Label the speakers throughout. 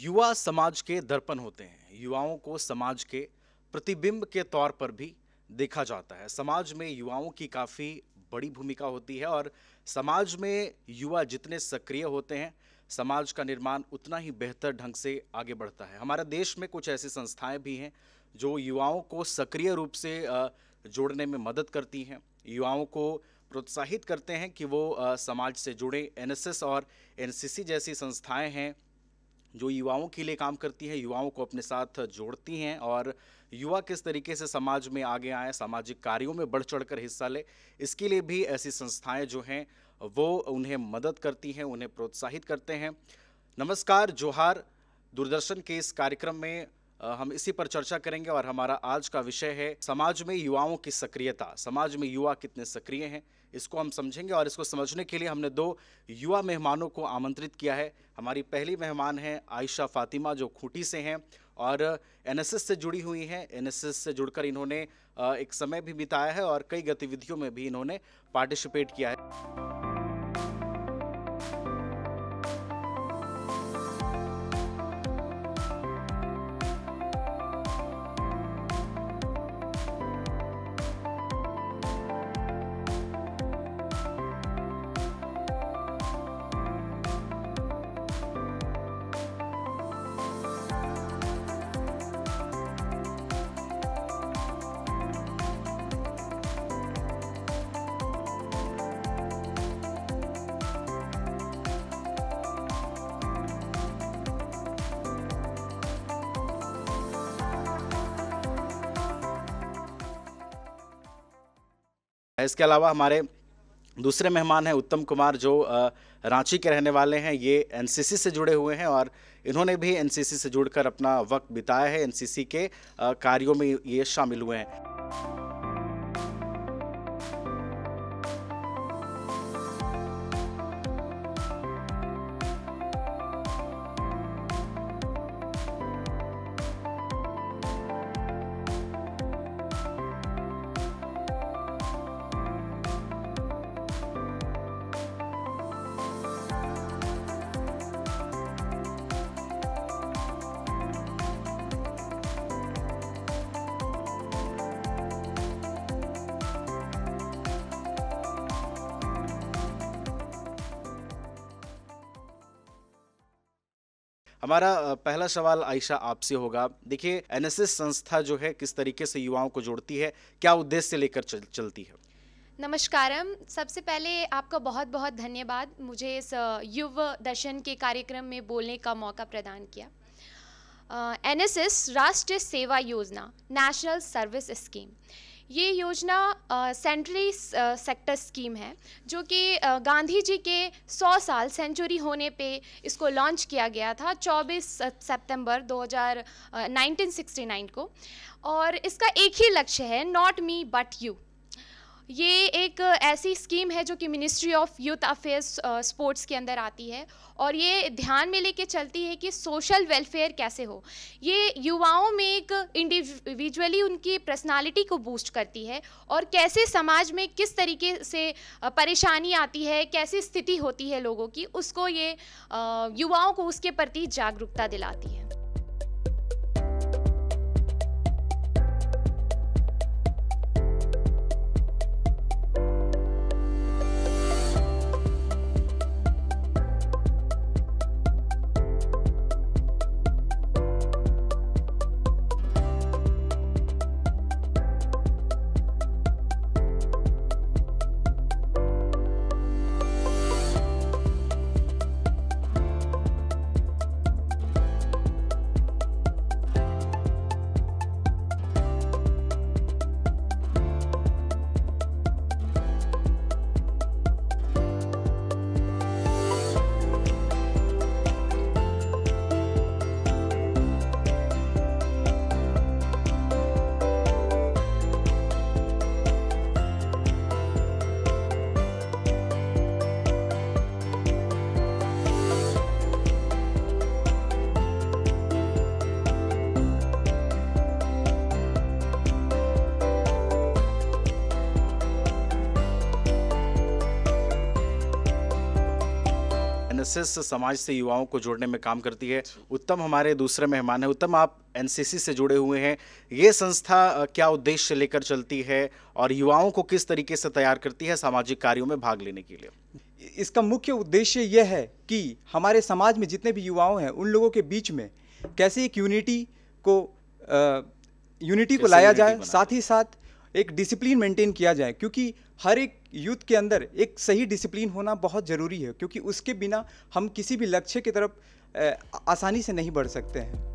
Speaker 1: युवा समाज के दर्पण होते हैं। युवाओं को समाज के प्रतिबिंब के तौर पर भी देखा जाता है। समाज में युवाओं की काफ़ी बड़ी भूमिका होती है और समाज में युवा जितने सक्रिय होते हैं, समाज का निर्माण उतना ही बेहतर ढंग से आगे बढ़ता है। हमारे देश में कुछ ऐसी संस्थाएं भी हैं जो युवाओं को सक्रिय रूप से जोड़ने में मदद करती हैं। युवाओं को प्रोत्साहित करते हैं कि वो समाज से जुड़े। एनएसएस और एनसीसी जैसी संस्थाएं हैं जो युवाओं के लिए काम करती हैं, युवाओं को अपने साथ जोड़ती हैं और युवा किस तरीके से समाज में आगे आए, सामाजिक कार्यों में बढ़ चढ़कर हिस्सा ले, इसके लिए भी ऐसी संस्थाएं जो हैं वो उन्हें मदद करती हैं, उन्हें प्रोत्साहित करते हैं। नमस्कार, जोहार। दूरदर्शन के इस कार्यक्रम में हम इसी पर चर्चा करेंगे और हमारा आज का विषय है समाज में युवाओं की सक्रियता। समाज में युवा कितने सक्रिय हैं, इसको हम समझेंगे और इसको समझने के लिए हमने दो युवा मेहमानों को आमंत्रित किया है। हमारी पहली मेहमान है आयशा फातिमा, जो खूंटी से हैं और एनएसएस से जुड़ी हुई हैं। एनएसएस से जुड़कर इन्होंने एक समय भी बिताया है और कई गतिविधियों में भी इन्होंने पार्टिसिपेट किया है। इसके अलावा हमारे दूसरे मेहमान हैं उत्तम कुमार, जो रांची के रहने वाले हैं। ये एनसीसी से जुड़े हुए हैं और इन्होंने भी एनसीसी से जुड़कर अपना वक्त बिताया है। एनसीसी के कार्यों में ये शामिल हुए हैं। हमारा पहला सवाल आयशा आपसे होगा। देखिए, एनएसएस संस्था जो है किस तरीके से युवाओं को जोड़ती है, क्या उद्देश्य लेकर चलती है?
Speaker 2: नमस्कारम। सबसे पहले आपका बहुत बहुत धन्यवाद, मुझे इस युवा दर्शन के कार्यक्रम में बोलने का मौका प्रदान किया। एनएसएस राष्ट्रीय सेवा योजना, नेशनल सर्विस स्कीम, ये योजना सेंट्रली सेक्टर स्कीम है जो कि गांधी जी के 100 साल सेंचुरी होने पे इसको लॉन्च किया गया था 24 सितंबर 1969 को। और इसका एक ही लक्ष्य है, नॉट मी बट यू। ये एक ऐसी स्कीम है जो कि ministry of youth affairs sports के अंदर आती है और ये ध्यान में लेके चलती है कि सोशल वेलफेयर कैसे हो। ये युवाओं में एक इंडिविजुअली उनकी पर्सनालिटी को बूस्ट करती है और कैसे समाज में किस तरीके से परेशानी आती है, कैसी स्थिति होती है लोगों की, उसको ये युवाओं को उसके प्रति जागरूकता दिलाती है।
Speaker 1: एनएसएस समाज से युवाओं को जोड़ने में काम करती है। उत्तम हमारे दूसरे मेहमान हैं। उत्तम, आप एनसीसी से जुड़े हुए हैं। ये संस्था क्या उद्देश्य लेकर चलती है और युवाओं को किस तरीके से तैयार करती है सामाजिक कार्यों में भाग लेने के लिए?
Speaker 3: इसका मुख्य उद्देश्य यह है कि हमारे समाज में जितने भी युवाओं हैं उन लोगों के बीच में कैसे एक यूनिटी को लाया जाए, साथ ही साथ एक डिसिप्लिन मेंटेन किया जाए, क्योंकि हर एक यूथ के अंदर एक सही डिसिप्लिन होना बहुत ज़रूरी है, क्योंकि उसके बिना हम किसी भी लक्ष्य की तरफ आसानी से नहीं बढ़ सकते हैं।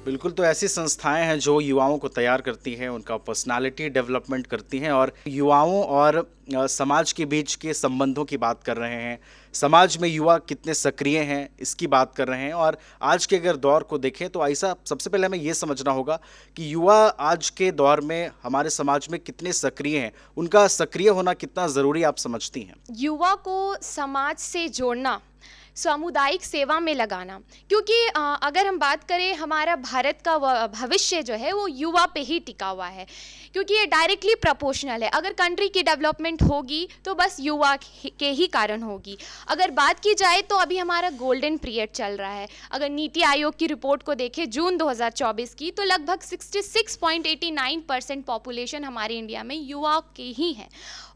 Speaker 1: बिल्कुल, तो ऐसी संस्थाएं हैं जो युवाओं को तैयार करती हैं, उनका पर्सनालिटी डेवलपमेंट करती हैं और युवाओं और समाज के बीच के संबंधों की बात कर रहे हैं। समाज में युवा कितने सक्रिय हैं इसकी बात कर रहे हैं। और आज के अगर दौर को देखें तो ऐसा सबसे पहले हमें ये समझना होगा कि युवा आज के दौर में हमारे समाज में कितने सक्रिय हैं, उनका सक्रिय होना कितना ज़रूरी आप समझती हैं?
Speaker 2: युवा को समाज से जोड़ना, सामुदायिक सेवा में लगाना, क्योंकि अगर हम बात करें हमारा भारत का भविष्य जो है वो युवा पे ही टिका हुआ है, क्योंकि ये डायरेक्टली प्रोपोर्शनल है। अगर कंट्री की डेवलपमेंट होगी तो बस युवा के ही कारण होगी। अगर बात की जाए तो अभी हमारा गोल्डन पीरियड चल रहा है। अगर नीति आयोग की रिपोर्ट को देखें जून 2024 की, तो लगभग 66.89% पॉपुलेशन हमारे इंडिया में युवा के ही है।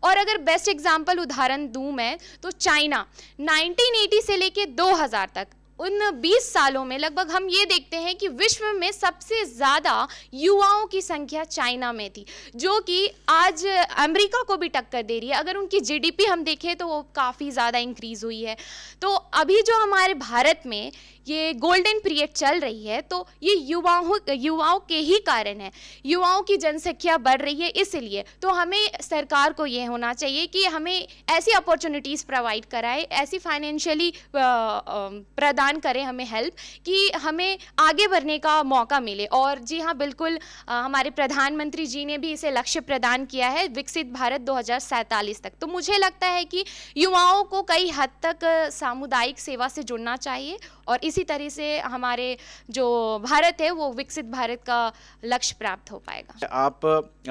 Speaker 2: और अगर बेस्ट एग्जांपल उदाहरण दूं मैं तो चाइना 1980 से लेके 2000 तक उन 20 सालों में लगभग हम ये देखते हैं कि विश्व में सबसे ज़्यादा युवाओं की संख्या चाइना में थी, जो कि आज अमेरिका को भी टक्कर दे रही है। अगर उनकी जीडीपी हम देखें तो वो काफ़ी ज़्यादा इंक्रीज़ हुई है। तो अभी जो हमारे भारत में ये गोल्डन पीरियड चल रही है तो ये युवाओं के ही कारण है। युवाओं की जनसंख्या बढ़ रही है, इसलिए तो हमें सरकार को ये होना चाहिए कि हमें ऐसी अपॉर्चुनिटीज़ प्रोवाइड कराए, ऐसी फाइनेंशियली प्रदान करें हमें हेल्प, कि हमें आगे बढ़ने का मौका मिले। और जी हाँ, बिल्कुल हमारे प्रधानमंत्री जी ने भी इसे लक्ष्य प्रदान किया है, विकसित भारत 2047 तक। तो मुझे लगता है कि युवाओं को कई हद तक सामुदायिक सेवा से जुड़ना चाहिए और इसी तरह से हमारे जो भारत है वो विकसित भारत का लक्ष्य प्राप्त हो पाएगा।
Speaker 1: आप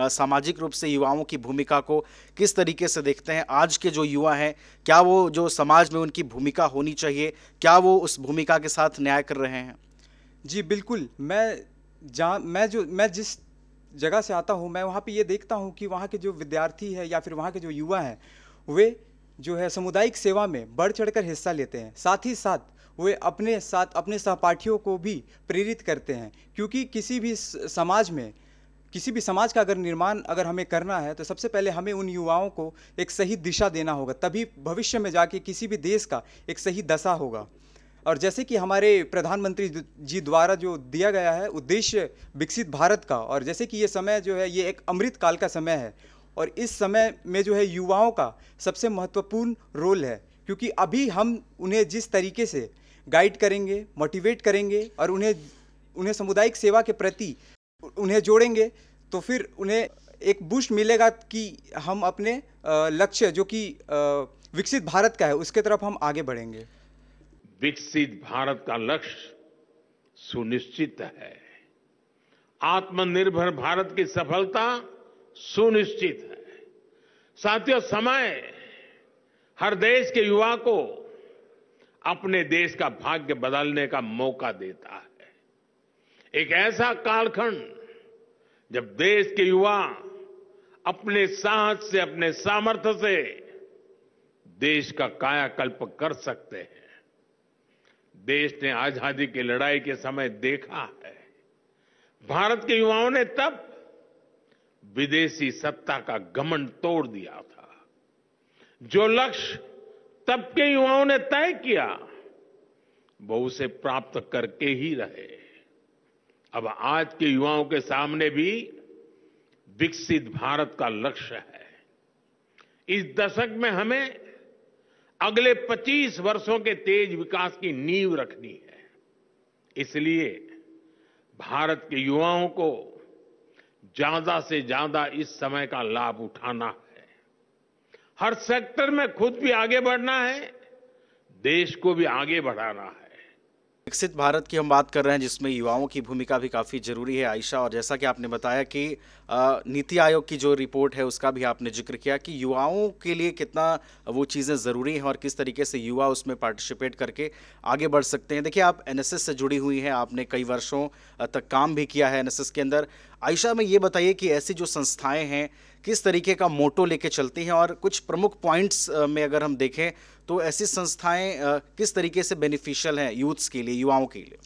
Speaker 1: सामाजिक रूप से युवाओं की भूमिका को किस तरीके से देखते हैं? आज के जो युवा हैं, क्या वो जो समाज में उनकी भूमिका होनी चाहिए, क्या वो उस भूमिका के साथ न्याय कर रहे हैं?
Speaker 3: जी बिल्कुल, मैं जिस जगह से आता हूँ, मैं वहाँ पे ये देखता हूँ कि वहाँ के जो विद्यार्थी है या फिर वहाँ के जो युवा हैं, वे जो है सामुदायिक सेवा में बढ़ चढ़कर हिस्सा लेते हैं। साथ ही साथ वे अपने साथ अपने सहपाठियों को भी प्रेरित करते हैं, क्योंकि किसी भी समाज का अगर निर्माण हमें करना है तो सबसे पहले हमें उन युवाओं को एक सही दिशा देना होगा, तभी भविष्य में जाके किसी भी देश का एक सही दशा होगा। और जैसे कि हमारे प्रधानमंत्री जी द्वारा जो दिया गया है उद्देश्य विकसित भारत का, और जैसे कि ये समय जो है ये एक अमृत काल का समय है, और इस समय में जो है युवाओं का सबसे महत्वपूर्ण रोल है, क्योंकि अभी हम उन्हें जिस तरीके से गाइड करेंगे, मोटिवेट करेंगे और उन्हें सामुदायिक सेवा के प्रति उन्हें जोड़ेंगे, तो फिर उन्हें एक बूस्ट मिलेगा कि हम अपने लक्ष्य जो कि विकसित भारत का है उसके तरफ हम आगे बढ़ेंगे।
Speaker 4: विकसित भारत का लक्ष्य सुनिश्चित है, आत्मनिर्भर भारत की सफलता सुनिश्चित है। साथियों, समय हर देश के युवा को अपने देश का भाग्य बदलने का मौका देता है। एक ऐसा कालखंड जब देश के युवा अपने साहस से, अपने सामर्थ्य से देश का कायाकल्प कर सकते हैं। देश ने आजादी की लड़ाई के समय देखा है, भारत के युवाओं ने तब विदेशी सत्ता का घमंड तोड़ दिया था। जो लक्ष्य तब के युवाओं ने तय किया, वो उसे प्राप्त करके ही रहे। अब आज के युवाओं के सामने भी विकसित भारत का लक्ष्य है। इस दशक में हमें अगले 25 वर्षों के तेज विकास की नींव रखनी है। इसलिए भारत के युवाओं को ज्यादा से ज्यादा इस समय का लाभ उठाना है। हर सेक्टर में खुद भी आगे बढ़ना है, देश को भी आगे बढ़ाना है।
Speaker 1: विकसित भारत की हम बात कर रहे हैं, जिसमें युवाओं की भूमिका भी काफ़ी ज़रूरी है आयशा। और जैसा कि आपने बताया कि नीति आयोग की जो रिपोर्ट है उसका भी आपने जिक्र किया कि युवाओं के लिए कितना वो चीज़ें ज़रूरी हैं और किस तरीके से युवा उसमें पार्टिसिपेट करके आगे बढ़ सकते हैं। देखिए, आप एनएसएस से जुड़ी हुई हैं, आपने कई वर्षों तक काम भी किया है एनएसएस के अंदर। आयशा, में ये बताइए कि ऐसी जो संस्थाएं हैं किस तरीके का मोटो लेके चलती हैं, और कुछ प्रमुख पॉइंट्स में अगर हम देखें तो ऐसी संस्थाएं किस तरीके से बेनिफिशियल हैं यूथ्स के लिए, युवाओं के लिए?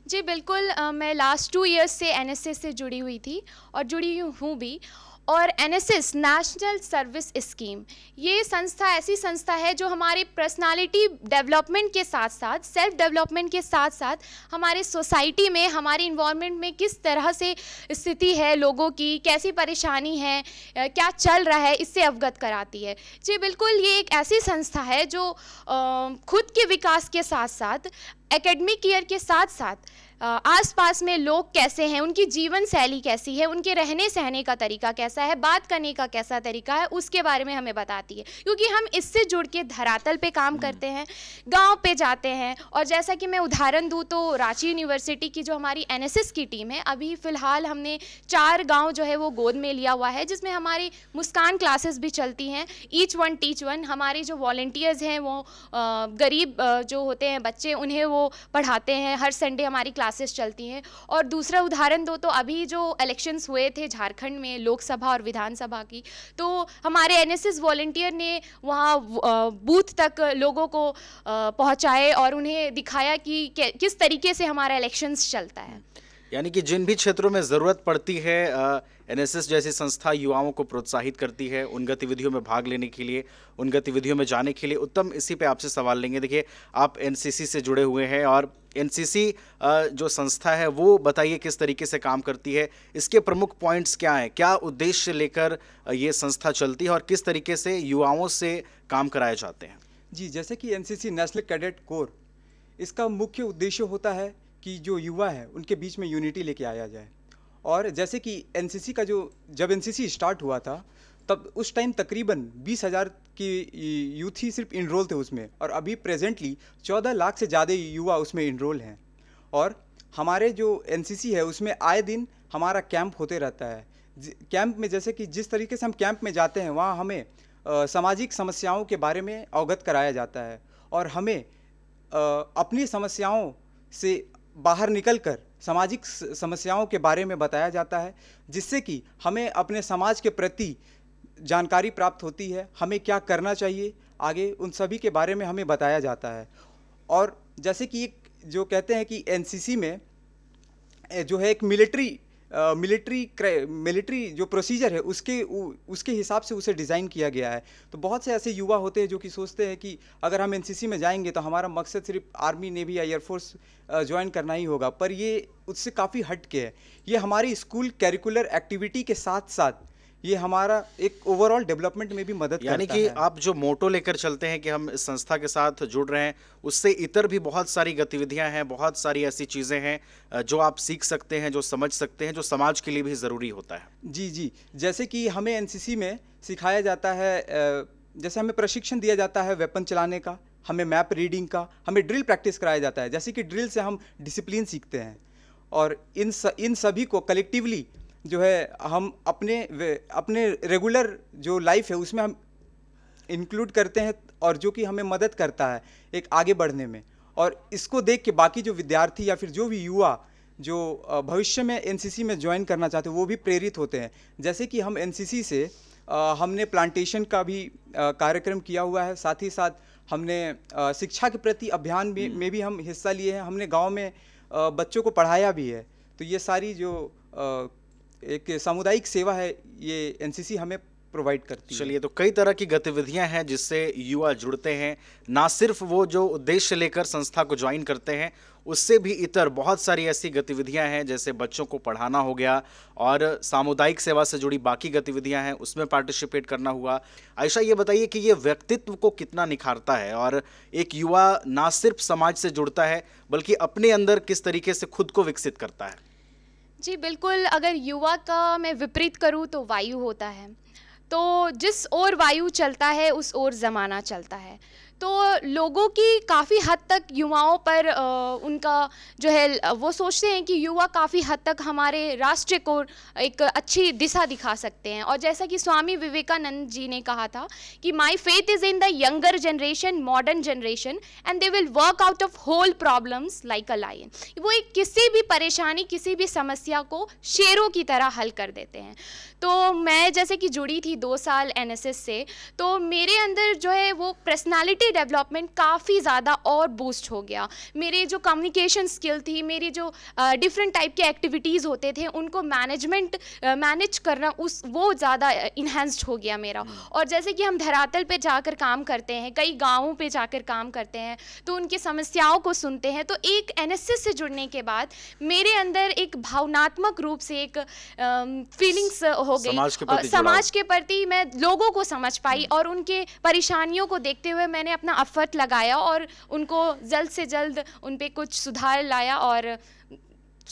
Speaker 2: जी बिल्कुल, मैं लास्ट 2 इयर्स से एनएसएस से जुड़ी हुई थी और जुड़ी हूँ भी। और एनएसएस नेशनल सर्विस स्कीम, ये संस्था ऐसी संस्था है जो हमारे पर्सनालिटी डेवलपमेंट के साथ साथ, सेल्फ डेवलपमेंट के साथ साथ हमारे सोसाइटी में, हमारे इन्वायरमेंट में किस तरह से स्थिति है लोगों की, कैसी परेशानी है, क्या चल रहा है, इससे अवगत कराती है। जी बिल्कुल, ये एक ऐसी संस्था है जो खुद के विकास के साथ साथ, एकेडमिक ईयर के साथ साथ आसपास में लोग कैसे हैं, उनकी जीवन शैली कैसी है, उनके रहने सहने का तरीका कैसा है, बात करने का कैसा तरीका है, उसके बारे में हमें बताती है। क्योंकि हम इससे जुड़ के धरातल पे काम करते हैं, गांव पे जाते हैं। और जैसा कि मैं उदाहरण दूं तो रांची यूनिवर्सिटी की जो हमारी एनएसएस की टीम है, अभी फ़िलहाल हमने 4 गाँव जो है वो गोद में लिया हुआ है, जिसमें हमारी मुस्कान क्लासेस भी चलती हैं, ईच वन टीच वन। हमारे जो वॉलंटियर्स हैं वो गरीब जो होते हैं बच्चे, उन्हें वो पढ़ाते हैं। हर संडे हमारी क्लासेस चलती हैं। और दूसरा उदाहरण दो तो अभी जो इलेक्शंस हुए थे झारखंड में, लोकसभा और विधानसभा की, तो हमारे एनएसएस वॉलंटियर ने वहाँ बूथ तक लोगों को पहुँचाए और उन्हें दिखाया कि किस तरीके से हमारा इलेक्शंस चलता है।
Speaker 1: यानी कि जिन भी क्षेत्रों में ज़रूरत पड़ती है, एनएसएस जैसी संस्था युवाओं को प्रोत्साहित करती है उन गतिविधियों में भाग लेने के लिए, उन गतिविधियों में जाने के लिए। उत्तम, इसी पे आपसे सवाल लेंगे। देखिए, आप एनसीसी से जुड़े हुए हैं और एनसीसी जो संस्था है वो बताइए किस तरीके से काम करती है, इसके प्रमुख पॉइंट्स क्या हैं, क्या उद्देश्य लेकर ये संस्था चलती है और किस तरीके से युवाओं से काम कराए जाते हैं?
Speaker 3: जी, जैसे कि एनसीसी नेशनल कैडेट कोर, इसका मुख्य उद्देश्य होता है कि जो युवा है उनके बीच में यूनिटी लेके आया जाए। और जैसे कि एनसीसी का जब एनसीसी स्टार्ट हुआ था तब उस टाइम तकरीबन 20,000 की यूथ ही सिर्फ इनरोल थे उसमें, और अभी प्रेजेंटली 14 लाख से ज़्यादा युवा उसमें इनरोल हैं। और हमारे जो एनसीसी है उसमें आए दिन हमारा कैंप होते रहता है। कैंप में जैसे कि जिस तरीके से हम कैंप में जाते हैं वहाँ हमें सामाजिक समस्याओं के बारे में अवगत कराया जाता है और हमें अपनी समस्याओं से बाहर निकलकर सामाजिक समस्याओं के बारे में बताया जाता है, जिससे कि हमें अपने समाज के प्रति जानकारी प्राप्त होती है, हमें क्या करना चाहिए आगे, उन सभी के बारे में हमें बताया जाता है। और जैसे कि एक जो कहते हैं कि एनसीसी में जो है एक मिलिट्री जो प्रोसीजर है उसके हिसाब से उसे डिज़ाइन किया गया है। तो बहुत से ऐसे युवा होते हैं जो कि सोचते हैं कि अगर हम एनसीसी में जाएंगे तो हमारा मकसद सिर्फ आर्मी, नेवी या एयरफोर्स ज्वाइन करना ही होगा, पर ये उससे काफ़ी हट के है। ये हमारी स्कूल कैरिकुलर एक्टिविटी के साथ साथ ये हमारा एक ओवरऑल डेवलपमेंट में भी मदद करता है।
Speaker 1: यानी कि आप जो मोटो लेकर चलते हैं कि हम इस संस्था के साथ जुड़ रहे हैं, उससे इतर भी बहुत सारी गतिविधियां हैं, बहुत सारी ऐसी चीज़ें हैं जो आप सीख सकते हैं, जो समझ सकते हैं, जो समाज के लिए भी ज़रूरी होता है।
Speaker 3: जी जी, जैसे कि हमें एनसीसी में सिखाया जाता है, जैसे हमें प्रशिक्षण दिया जाता है वेपन चलाने का, हमें मैप रीडिंग का, हमें ड्रिल प्रैक्टिस कराया जाता है। जैसे कि ड्रिल से हम डिसिप्लिन सीखते हैं और इन सभी को कलेक्टिवली जो है हम अपने रेगुलर जो लाइफ है उसमें हम इंक्लूड करते हैं, और जो कि हमें मदद करता है एक आगे बढ़ने में। और इसको देख के बाकी जो विद्यार्थी या फिर जो भी युवा जो भविष्य में एनसीसी में ज्वाइन करना चाहते हैं वो भी प्रेरित होते हैं। जैसे कि हम एनसीसी से हमने प्लांटेशन का भी कार्यक्रम किया हुआ है, साथ ही साथ हमने शिक्षा के प्रति अभियान में भी हम हिस्सा लिए हैं, हमने गांव में बच्चों को पढ़ाया भी है। तो ये सारी जो एक सामुदायिक सेवा है ये एनसीसी हमें प्रोवाइड करती है।
Speaker 1: चलिए, तो कई तरह की गतिविधियां हैं जिससे युवा जुड़ते हैं। ना सिर्फ वो जो उद्देश्य लेकर संस्था को ज्वाइन करते हैं, उससे भी इतर बहुत सारी ऐसी गतिविधियां हैं, जैसे बच्चों को पढ़ाना हो गया और सामुदायिक सेवा से जुड़ी बाकी गतिविधियां हैं, उसमें पार्टिसिपेट करना हुआ। आयशा, ये बताइए कि ये व्यक्तित्व को कितना निखारता है और एक युवा ना सिर्फ समाज से जुड़ता है बल्कि अपने अंदर किस तरीके से खुद को विकसित करता है?
Speaker 2: जी बिल्कुल, अगर युवा का मैं विपरीत करूँ तो वायु होता है। तो जिस ओर वायु चलता है उस ओर ज़माना चलता है। तो लोगों की काफ़ी हद तक युवाओं पर उनका जो है वो सोचते हैं कि युवा काफ़ी हद तक हमारे राष्ट्र को एक अच्छी दिशा दिखा सकते हैं। और जैसा कि स्वामी विवेकानंद जी ने कहा था कि my faith is in the younger generation, modern generation, and they will work out of whole problems like a lion. वो एक किसी भी परेशानी, किसी भी समस्या को शेरों की तरह हल कर देते हैं। तो मैं जैसे कि जुड़ी थी 2 साल एनएसएस से, तो मेरे अंदर जो है वो पर्सनालिटी डेवलपमेंट काफ़ी ज़्यादा और बूस्ट हो गया। मेरे जो कम्युनिकेशन स्किल थी, मेरी जो डिफरेंट टाइप के एक्टिविटीज़ होते थे उनको मैनेज करना वो ज़्यादा इन्हेंस्ड हो गया मेरा। और जैसे कि हम धरातल पे जाकर काम करते हैं, कई गाँवों पे जाकर काम करते हैं, तो उनकी समस्याओं को सुनते हैं, तो एक एनएसएस से जुड़ने के बाद मेरे अंदर एक भावनात्मक रूप से एक फीलिंग्स हो गई। समाज के प्रति मैं लोगों को समझ पाई और उनके परेशानियों को देखते हुए मैंने अपना एफर्ट लगाया और उनको जल्द से जल्द उन पे कुछ सुधार लाया और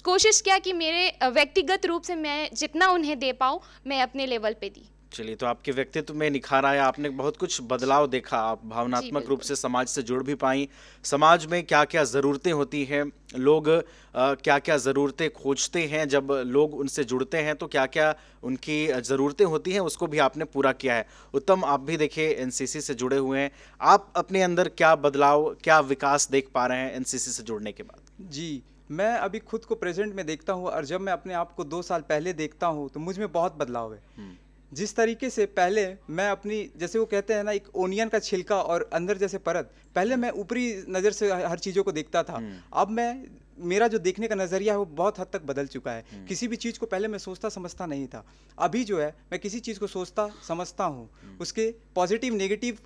Speaker 2: कोशिश किया कि मेरे व्यक्तिगत रूप से मैं जितना उन्हें दे पाऊँ मैं अपने लेवल पे दी।
Speaker 1: चलिए, तो आपके व्यक्तित्व में निखार आया, आपने बहुत कुछ बदलाव देखा, आप भावनात्मक रूप से समाज से जुड़ भी पाई। समाज में क्या क्या ज़रूरतें होती हैं, लोग क्या क्या ज़रूरतें खोजते हैं, जब लोग उनसे जुड़ते हैं तो क्या क्या उनकी ज़रूरतें होती हैं, उसको भी आपने पूरा किया है। उत्तम, आप भी देखिए एनसीसी से जुड़े हुए हैं, आप अपने अंदर क्या बदलाव, क्या विकास देख पा रहे हैं एनसीसी से जुड़ने के बाद?
Speaker 3: जी, मैं अभी खुद को प्रेजेंट में देखता हूँ और जब मैं अपने आप को 2 साल पहले देखता हूँ तो मुझ में बहुत बदलाव है। जिस तरीके से पहले मैं अपनी, जैसे वो कहते हैं ना, एक ओनियन का छिलका और अंदर जैसे परत, पहले मैं ऊपरी नज़र से हर चीज़ों को देखता था। अब मेरा जो देखने का नज़रिया है वो बहुत हद तक बदल चुका है। किसी भी चीज़ को पहले मैं सोचता समझता नहीं था, अभी जो है मैं किसी चीज़ को सोचता समझता हूँ, उसके पॉजिटिव नेगेटिव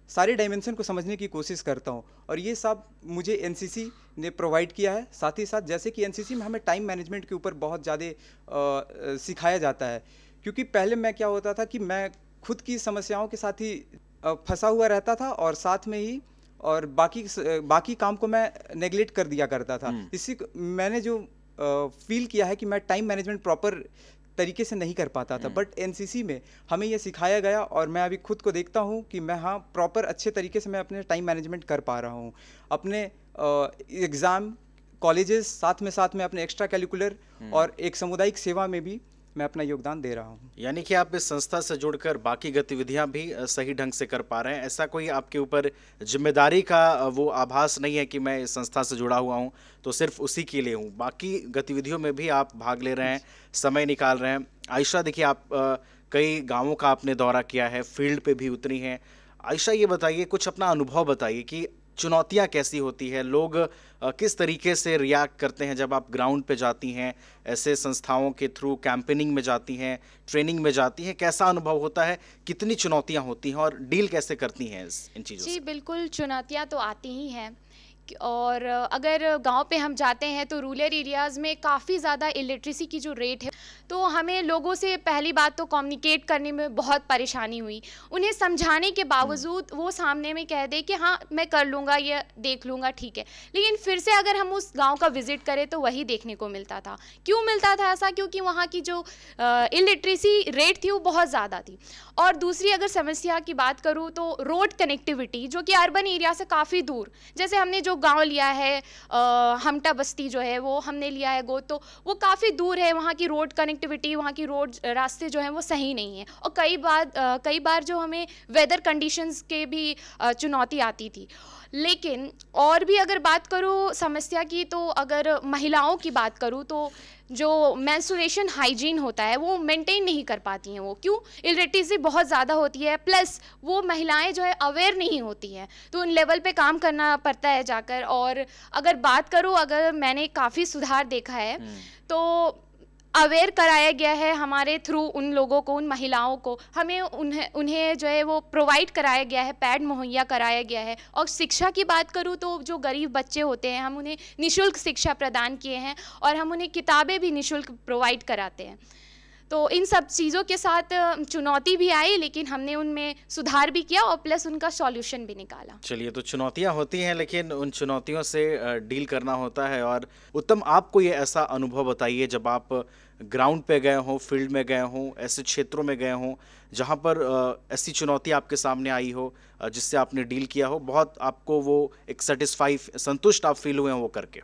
Speaker 3: सारे डायमेंशन को समझने की कोशिश करता हूँ और ये सब मुझे एनसीसी ने प्रोवाइड किया है। साथ ही साथ जैसे कि एनसीसी में हमें टाइम मैनेजमेंट के ऊपर बहुत ज़्यादा सिखाया जाता है, क्योंकि पहले मैं क्या होता था कि मैं खुद की समस्याओं के साथ ही फंसा हुआ रहता था और साथ में ही और बाकी काम को मैं नेगलेक्ट कर दिया करता था। इसी मैंने जो फील किया है कि मैं टाइम मैनेजमेंट प्रॉपर तरीके से नहीं कर पाता था, बट एनसीसी में हमें ये सिखाया गया और मैं अभी खुद को देखता हूँ कि मैं प्रॉपर अच्छे तरीके से मैं अपने टाइम मैनेजमेंट कर पा रहा हूँ। अपने एग्ज़ाम, कॉलेजेस, साथ में अपने एक्स्ट्रा कैरिकुलर और एक सामुदायिक सेवा में भी मैं अपना योगदान दे रहा हूँ।
Speaker 1: यानी कि आप इस संस्था से जुड़कर बाकी गतिविधियां भी सही ढंग से कर पा रहे हैं। ऐसा कोई आपके ऊपर जिम्मेदारी का वो आभास नहीं है कि मैं इस संस्था से जुड़ा हुआ हूँ तो सिर्फ उसी के लिए हूँ, बाकी गतिविधियों में भी आप भाग ले रहे हैं, समय निकाल रहे हैं। आयशा, देखिए आप कई गाँवों का आपने दौरा किया है, फील्ड पे भी उतरी हैं। आयशा, ये बताइए, कुछ अपना अनुभव बताइए कि चुनौतियाँ कैसी होती है, लोग किस तरीके से रिएक्ट करते हैं जब आप ग्राउंड पे जाती हैं, ऐसे संस्थाओं के थ्रू कैंपेनिंग में जाती हैं, ट्रेनिंग में जाती हैं, कैसा अनुभव होता है, कितनी चुनौतियाँ होती हैं और डील कैसे करती हैं इन चीज़ों से?
Speaker 2: जी बिल्कुल, चुनौतियाँ तो आती ही हैं। और अगर गांव पे हम जाते हैं तो रूरल एरियाज़ में काफ़ी ज़्यादा इलिटरेसी की जो रेट है, तो हमें लोगों से पहली बात तो कम्युनिकेट करने में बहुत परेशानी हुई। उन्हें समझाने के बावजूद वो सामने में कह दे कि हाँ मैं कर लूँगा, ये देख लूँगा, ठीक है, लेकिन फिर से अगर हम उस गांव का विज़िट करें तो वही देखने को मिलता था। क्यों मिलता था ऐसा? क्योंकि वहाँ की जो इलिटरेसी रेट थी वो बहुत ज़्यादा थी। और दूसरी अगर समस्या की बात करूँ तो रोड कनेक्टिविटी, जो कि अर्बन एरिया से काफ़ी दूर, जैसे हमने जो गांव लिया है हमटा बस्ती जो है वो हमने लिया है गोद, तो वो काफ़ी दूर है। वहाँ की रोड कनेक्टिविटी, वहाँ की रोड रास्ते जो हैं वो सही नहीं है और कई बार जो हमें वेदर कंडीशंस के भी चुनौती आती थी। लेकिन और भी अगर बात करूँ समस्या की, तो अगर महिलाओं की बात करूँ तो जो मेंस्ट्रुएशन हाइजीन होता है वो मेंटेन नहीं कर पाती हैं। वो क्यों? इलिटरेसी बहुत ज़्यादा होती है, प्लस वो महिलाएं जो है अवेयर नहीं होती हैं, तो उन लेवल पे काम करना पड़ता है जाकर। और अगर बात करूँ, अगर मैंने काफ़ी सुधार देखा है तो अवेयर कराया गया है हमारे थ्रू उन लोगों को, उन महिलाओं को, हमें उन्हें जो है वो प्रोवाइड कराया गया है, पैड मुहैया कराया गया है। और शिक्षा की बात करूँ तो जो गरीब बच्चे होते हैं हम उन्हें निःशुल्क शिक्षा प्रदान किए हैं और हम उन्हें किताबें भी निःशुल्क प्रोवाइड कराते हैं। तो इन सब चीज़ों के साथ चुनौती भी आई, लेकिन हमने उनमें सुधार भी किया और प्लस उनका सॉल्यूशन भी निकाला।
Speaker 1: चलिए, तो चुनौतियां होती हैं लेकिन उन चुनौतियों से डील करना होता है। और उत्तम, आपको ये ऐसा अनुभव बताइए जब आप ग्राउंड पे गए हों, फील्ड में गए हों, ऐसे क्षेत्रों में गए हों जहां पर ऐसी चुनौती आपके सामने आई हो, जिससे आपने डील किया हो, बहुत आपको वो एक संतुष्ट आप फील हुए हैं वो करके।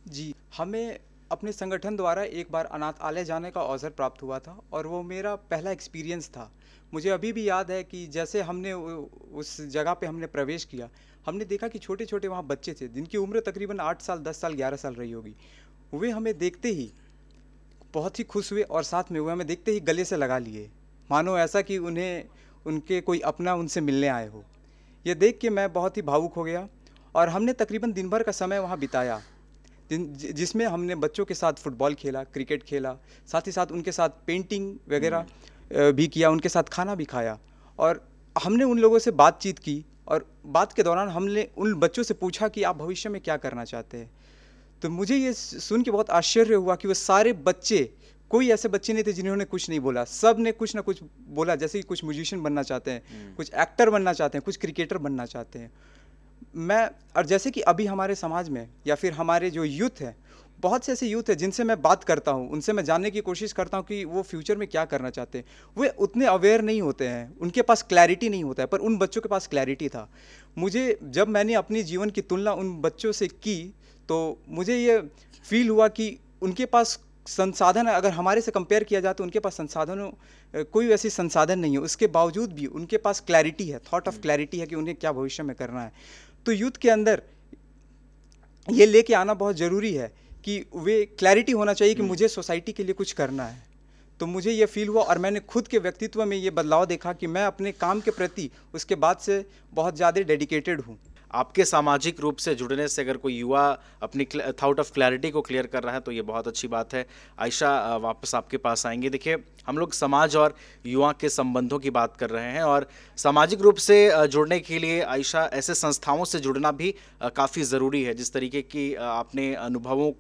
Speaker 3: जी, हमें अपने संगठन द्वारा एक बार अनाथालय जाने का अवसर प्राप्त हुआ था और वो मेरा पहला एक्सपीरियंस था। मुझे अभी भी याद है कि जैसे हमने उस जगह पे हमने प्रवेश किया, हमने देखा कि छोटे छोटे वहाँ बच्चे थे जिनकी उम्र तकरीबन 8 साल, 10 साल, 11 साल रही होगी। वे हमें देखते ही बहुत ही खुश हुए और साथ में वे हमें देखते ही गले से लगा लिए, मानो ऐसा कि उन्हें उनके कोई अपना उनसे मिलने आए हो। ये देख के मैं बहुत ही भावुक हो गया और हमने तकरीबन दिन भर का समय वहाँ बिताया, जिसमें हमने बच्चों के साथ फुटबॉल खेला, क्रिकेट खेला, साथ ही साथ उनके साथ पेंटिंग वगैरह भी किया, उनके साथ खाना भी खाया। और हमने उन लोगों से बातचीत की और बात के दौरान हमने उन बच्चों से पूछा कि आप भविष्य में क्या करना चाहते हैं। तो मुझे ये सुन के बहुत आश्चर्य हुआ कि वो सारे बच्चे, कोई ऐसे बच्चे नहीं थे जिन्होंने कुछ नहीं बोला। सब ने कुछ ना कुछ बोला, जैसे कि कुछ म्यूजिशियन बनना चाहते हैं, कुछ एक्टर बनना चाहते हैं, कुछ क्रिकेटर बनना चाहते हैं। और जैसे कि अभी हमारे समाज में या फिर हमारे जो यूथ है, बहुत से ऐसे यूथ है जिनसे मैं बात करता हूँ, उनसे मैं जानने की कोशिश करता हूँ कि वो फ्यूचर में क्या करना चाहते हैं। वे उतने अवेयर नहीं होते हैं, उनके पास क्लैरिटी नहीं होता है, पर उन बच्चों के पास क्लैरिटी था। मुझे जब मैंने अपनी जीवन की तुलना उन बच्चों से की तो मुझे ये फील हुआ कि उनके पास संसाधन है, अगर हमारे से कंपेयर किया जाए तो उनके पास संसाधनों कोई वैसी संसाधन नहीं है, उसके बावजूद भी उनके पास क्लैरिटी है, थॉट ऑफ क्लैरिटी है कि उन्हें क्या भविष्य में करना है। तो यूथ के अंदर ये लेके आना बहुत ज़रूरी है कि वे क्लैरिटी होना चाहिए कि मुझे सोसाइटी के लिए कुछ करना है। तो मुझे ये फील हुआ और मैंने खुद के व्यक्तित्व में ये बदलाव देखा कि मैं अपने काम के प्रति उसके बाद से बहुत ज़्यादा डेडिकेटेड हूँ।
Speaker 1: आपके सामाजिक रूप से जुड़ने से अगर कोई युवा अपनी थॉट ऑफ क्लैरिटी को क्लियर कर रहा है तो ये बहुत अच्छी बात है। आयशा, वापस आपके पास आएंगे। देखिए, हम लोग समाज और युवा के संबंधों की बात कर रहे हैं और सामाजिक रूप से जुड़ने के लिए आयशा, ऐसे संस्थाओं से जुड़ना भी काफ़ी ज़रूरी है। जिस तरीके की आपने अनुभवों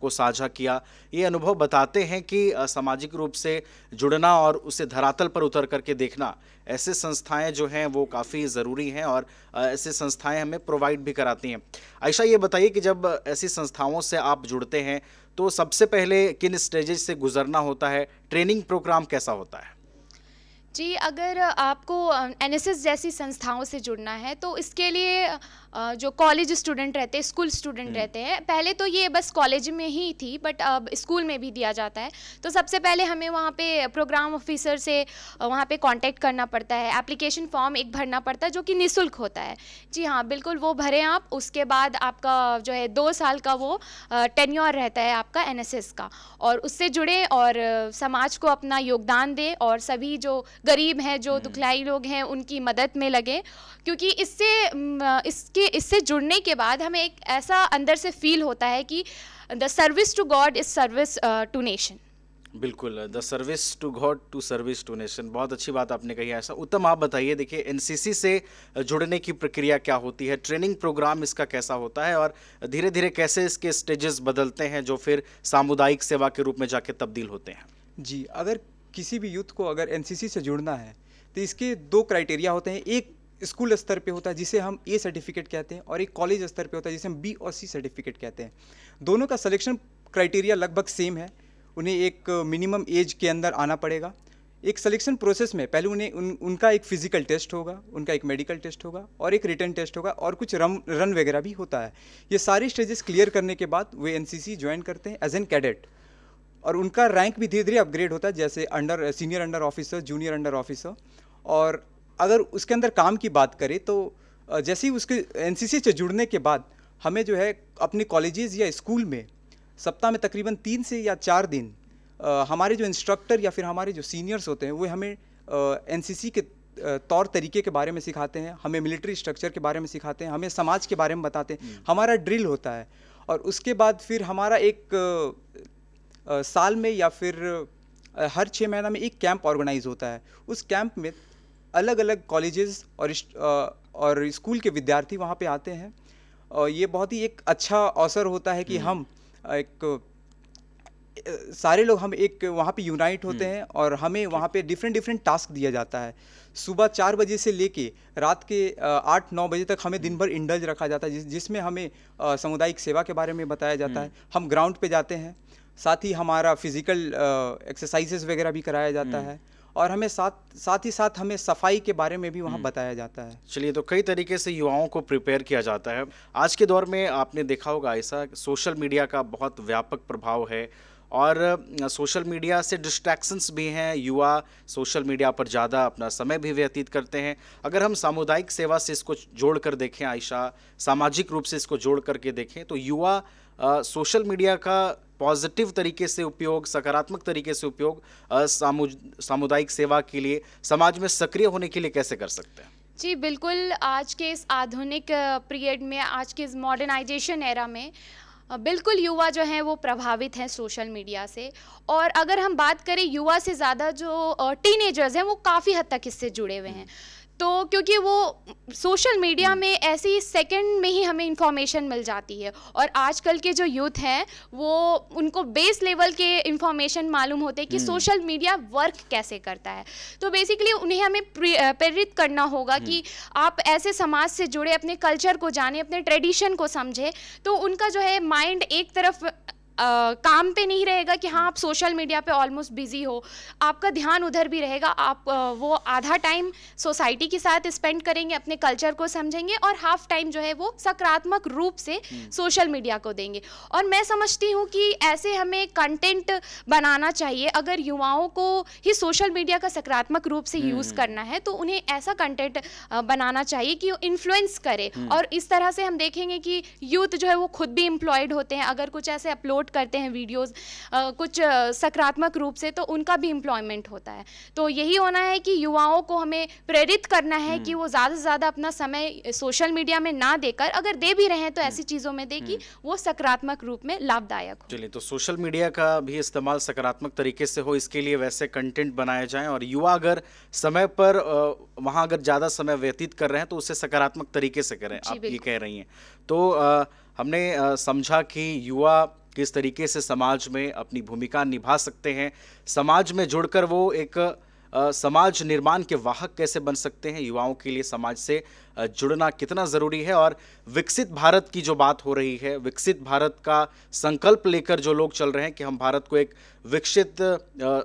Speaker 1: को साझा किया, ये अनुभव बताते हैं कि सामाजिक रूप से जुड़ना और उसे धरातल पर उतर करके देखना, ऐसे संस्थाएं जो हैं वो काफ़ी ज़रूरी हैं और ऐसे संस्थाएं हमें प्रोवाइड भी कराती हैं। आयशा, ये बताइए कि जब ऐसी संस्थाओं से आप जुड़ते हैं तो सबसे पहले किन स्टेजेस से गुजरना होता है? ट्रेनिंग प्रोग्राम कैसा होता है?
Speaker 2: जी, अगर आपको एनएसएस जैसी संस्थाओं से जुड़ना है तो इसके लिए जो कॉलेज स्टूडेंट रहते हैं, स्कूल स्टूडेंट रहते हैं, पहले तो ये बस कॉलेज में ही थी, बट अब स्कूल में भी दिया जाता है। तो सबसे पहले हमें वहाँ पे प्रोग्राम ऑफिसर से वहाँ पे कांटेक्ट करना पड़ता है, एप्लीकेशन फॉर्म एक भरना पड़ता है जो कि निःशुल्क होता है। जी हाँ, बिल्कुल, वो भरें आप। उसके बाद आपका जो है 2 साल का वो टेन्योर रहता है आपका एनएसएस का, और उससे जुड़े और समाज को अपना योगदान दें और सभी जो गरीब हैं, जो दुखलाई लोग हैं, उनकी मदद में लगे। क्योंकि इससे जुड़ने के बाद हमें एक ऐसा अंदर से फील होता है कि the service to God is service to nation.
Speaker 1: बिल्कुल, the service to God to service to nation, बहुत अच्छी बात आपने कही ऐसा। उत्तम, आप बताइए, देखिए एनसीसी से जुड़ने की प्रक्रिया क्या होती है? ट्रेनिंग प्रोग्राम इसका कैसा होता है और धीरे धीरे कैसे इसके स्टेजेस बदलते हैं जो फिर सामुदायिक सेवा के रूप में जाके तब्दील होते हैं?
Speaker 3: जी, अगर किसी भी यूथ को अगर एनसीसी से जुड़ना है तो इसके 2 क्राइटेरिया होते हैं। एक स्कूल स्तर पे होता है जिसे हम ए सर्टिफिकेट कहते हैं, और एक कॉलेज स्तर पे होता है जिसे हम बी और सी सर्टिफिकेट कहते हैं। दोनों का सिलेक्शन क्राइटेरिया लगभग सेम है। उन्हें एक मिनिमम एज के अंदर आना पड़ेगा। एक सिलेक्शन प्रोसेस में पहले उन्हें उनका एक फिजिकल टेस्ट होगा, उनका एक मेडिकल टेस्ट होगा और एक रिटन टेस्ट होगा और कुछ रन वगैरह भी होता है। ये सारे स्टेजेस क्लियर करने के बाद वे एनसीसी ज्वाइन करते हैं एज एन कैडेट, और उनका रैंक भी धीरे धीरे अपग्रेड होता है, जैसे senior under officer, junior under officer. और अगर उसके अंदर काम की बात करें तो जैसे ही उसके एनसीसी से जुड़ने के बाद हमें जो है अपने कॉलेजेस या स्कूल में सप्ताह में तकरीबन 3 से या 4 दिन हमारे जो इंस्ट्रक्टर या फिर हमारे जो सीनियर्स होते हैं वो हमें एनसीसी के तौर तरीके के बारे में सिखाते हैं, हमें मिलिट्री स्ट्रक्चर के बारे में सिखाते हैं, हमें समाज के बारे में बताते हैं, हमारा ड्रिल होता है। और उसके बाद फिर हमारा एक साल में या फिर हर 6 महीना में एक कैंप ऑर्गेनाइज होता है। उस कैंप में अलग अलग कॉलेजेस और स्कूल के विद्यार्थी वहाँ पे आते हैं और ये बहुत ही एक अच्छा अवसर होता है कि हम सारे लोग हम एक वहाँ पे यूनाइट होते हैं और हमें वहाँ पे डिफरेंट टास्क दिया जाता है। सुबह 4 बजे से लेके रात के 8-9 बजे तक हमें दिन भर इंडल्ज रखा जाता है, जिसमें हमें सामुदायिक सेवा के बारे में बताया जाता है। हम ग्राउंड पे जाते हैं, साथ ही हमारा फिजिकल एक्सरसाइजेस वगैरह भी कराया जाता है और हमें साथ ही साथ हमें सफाई के बारे में भी वहाँ बताया जाता है।
Speaker 1: चलिए, तो कई तरीके से युवाओं को प्रिपेयर किया जाता है। आज के दौर में आपने देखा होगा ऐसा सोशल मीडिया का बहुत व्यापक प्रभाव है और सोशल मीडिया से डिस्ट्रैक्शंस भी हैं। युवा सोशल मीडिया पर ज़्यादा अपना समय भी व्यतीत करते हैं। अगर हम सामुदायिक सेवा से इसको जोड़ कर देखें आयशा, सामाजिक रूप से इसको जोड़ करके देखें तो युवा सोशल मीडिया का पॉजिटिव तरीके से उपयोग, सकारात्मक तरीके से उपयोग सामुदायिक सेवा के लिए, समाज में सक्रिय होने के लिए कैसे कर सकते हैं?
Speaker 2: जी बिल्कुल, आज के इस आधुनिक पीरियड में, आज के इस मॉडर्नाइजेशन एरा में बिल्कुल युवा जो हैं वो प्रभावित हैं सोशल मीडिया से। और अगर हम बात करें युवा से ज़्यादा जो टीनेजर्स हैं वो काफ़ी हद तक इससे जुड़े हुए हैं। तो क्योंकि वो सोशल मीडिया में ऐसी सेकंड में ही हमें इंफॉर्मेशन मिल जाती है और आजकल के जो यूथ हैं वो उनको बेस लेवल के इंफॉर्मेशन मालूम होते हैं कि सोशल मीडिया वर्क कैसे करता है। तो बेसिकली उन्हें हमें प्रेरित करना होगा कि आप ऐसे समाज से जुड़े, अपने कल्चर को जाने, अपने ट्रेडिशन को समझे, तो उनका जो है माइंड एक तरफ काम पे नहीं रहेगा कि हाँ आप सोशल मीडिया पे ऑलमोस्ट बिजी हो, आपका ध्यान उधर भी रहेगा। आप वो आधा टाइम सोसाइटी के साथ स्पेंड करेंगे, अपने कल्चर को समझेंगे और हाफ टाइम जो है वो सकारात्मक रूप से सोशल मीडिया को देंगे। और मैं समझती हूँ कि ऐसे हमें कंटेंट बनाना चाहिए। अगर युवाओं को ही सोशल मीडिया का सकारात्मक रूप से यूज़ करना है तो उन्हें ऐसा कंटेंट बनाना चाहिए कि वो इन्फ्लुएंस करे। और इस तरह से हम देखेंगे कि यूथ जो है वो खुद भी एम्प्लॉयड होते हैं। अगर कुछ ऐसे अपलोड करते हैं वीडियोस कुछ सकारात्मक रूप से तो उनका भी एम्प्लॉयमेंट होता है। तो यही होना है कि युवाओं को हमें प्रेरित करना है कि वो ज़्यादा से ज़्यादा अपना समय सोशल मीडिया में ना देकर, अगर दे भी रहे हैं तो ऐसी चीज़ों में दे कि वो सकारात्मक रूप में लाभदायक हो।
Speaker 1: चलिए, तो सोशल मीडिया का भी इस्तेमाल सकारात्मक तरीके से हो, इसके लिए वैसे कंटेंट बनाए जाएं और युवा अगर समय पर वहाँ अगर ज़्यादा समय व्यतीत कर रहे हैं तो उसे सकारात्मक तरीके से करें, आप ये कह रही हैं। तो हमने समझा कि युवा किस तरीके से समाज में अपनी भूमिका निभा सकते हैं, समाज में जुड़कर वो एक समाज निर्माण के वाहक कैसे बन सकते हैं, युवाओं के लिए समाज से जुड़ना कितना ज़रूरी है। और विकसित भारत की जो बात हो रही है, विकसित भारत का संकल्प लेकर जो लोग चल रहे हैं कि हम भारत को एक विकसित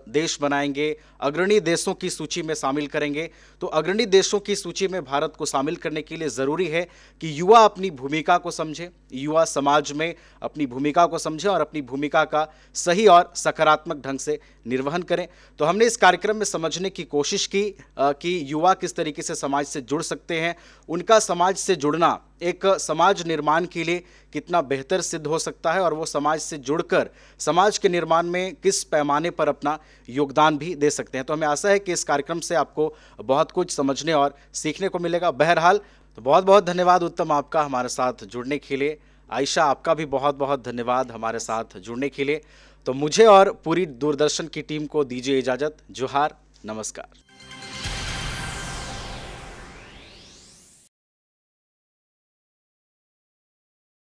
Speaker 1: देश बनाएंगे, अग्रणी देशों की सूची में शामिल करेंगे, तो अग्रणी देशों की सूची में भारत को शामिल करने के लिए ज़रूरी है कि युवा अपनी भूमिका को समझे, युवा समाज में अपनी भूमिका को समझे और अपनी भूमिका का सही और सकारात्मक ढंग से निर्वहन करें। तो हमने इस कार्यक्रम में समझने की कोशिश की कि युवा किस तरीके से समाज से जुड़ सकते हैं, उनका समाज से जुड़ना एक समाज निर्माण के लिए कितना बेहतर सिद्ध हो सकता है और वो समाज से जुड़कर समाज के निर्माण में किस पैमाने पर अपना योगदान भी दे सकते हैं। तो हमें आशा है कि इस कार्यक्रम से आपको बहुत कुछ समझने और सीखने को मिलेगा। बहरहाल, तो बहुत बहुत धन्यवाद उत्तम आपका हमारे साथ जुड़ने के लिए। आयशा, आपका भी बहुत बहुत धन्यवाद हमारे साथ जुड़ने के लिए। तो मुझे और पूरी दूरदर्शन की टीम को दीजिए इजाज़त। जोहार, नमस्कार।